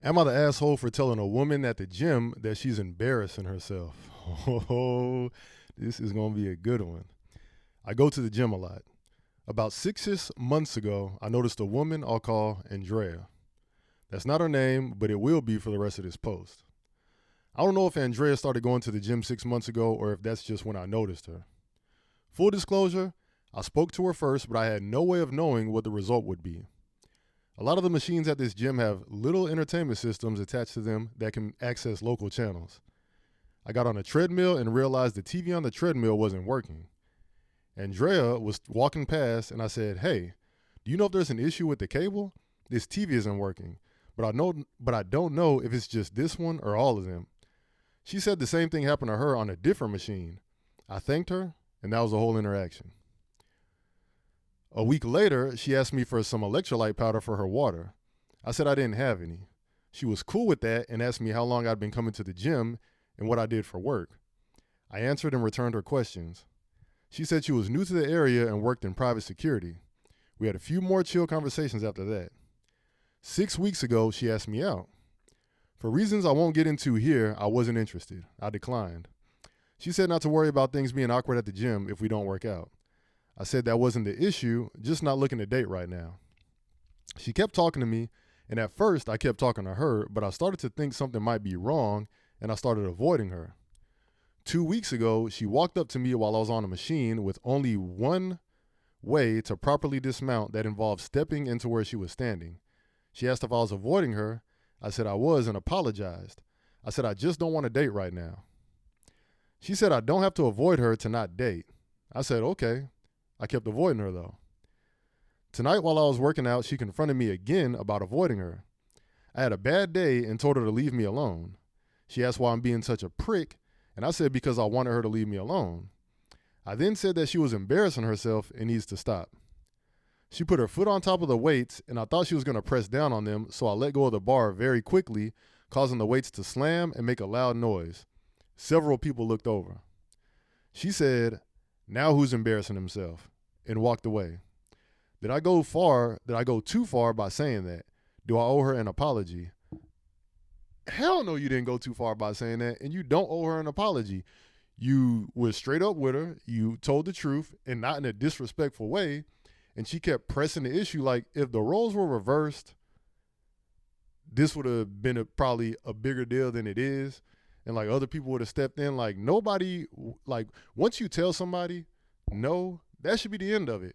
Am I the asshole for telling a woman at the gym that she's embarrassing herself? Oh, this is going to be a good one. I go to the gym a lot. About 6 months ago, I noticed a woman I'll call Andrea. That's not her name, but it will be for the rest of this post. I don't know if Andrea started going to the gym 6 months ago or if that's just when I noticed her. Full disclosure, I spoke to her first, but I had no way of knowing what the result would be. A lot of the machines at this gym have little entertainment systems attached to them that can access local channels. I got on a treadmill and realized the TV on the treadmill wasn't working. Andrea was walking past and I said, "Hey, do you know if there's an issue with the cable? This TV isn't working, but I don't know if it's just this one or all of them." She said the same thing happened to her on a different machine. I thanked her, and that was the whole interaction. A week later, she asked me for some electrolyte powder for her water. I said I didn't have any. She was cool with that and asked me how long I'd been coming to the gym and what I did for work. I answered and returned her questions. She said she was new to the area and worked in private security. We had a few more chill conversations after that. 6 weeks ago, she asked me out. For reasons I won't get into here, I wasn't interested. I declined. She said not to worry about things being awkward at the gym if we don't work out. I said that wasn't the issue, just not looking to date right now. She kept talking to me, and at first I kept talking to her, but I started to think something might be wrong, and I started avoiding her. 2 weeks ago, she walked up to me while I was on a machine with only one way to properly dismount that involved stepping into where she was standing. She asked if I was avoiding her. I said I was and apologized. I said I just don't want to date right now. She said I don't have to avoid her to not date. I said okay. I kept avoiding her though. Tonight while I was working out, she confronted me again about avoiding her. I had a bad day and told her to leave me alone. She asked why I'm being such a prick, and I said because I wanted her to leave me alone. I then said that she was embarrassing herself and needs to stop. She put her foot on top of the weights, and I thought she was going to press down on them, so I let go of the bar very quickly, causing the weights to slam and make a loud noise. Several people looked over. She said, "Now who's embarrassing himself?" and walked away. Did I go too far by saying that? Do I owe her an apology? Hell no, you didn't go too far by saying that, and you don't owe her an apology. You were straight up with her, you told the truth, and not in a disrespectful way, and she kept pressing the issue. Like, if the roles were reversed, this would have been probably a bigger deal than it is, and like other people would have stepped in. Like, nobody, like, once you tell somebody no, that should be the end of it.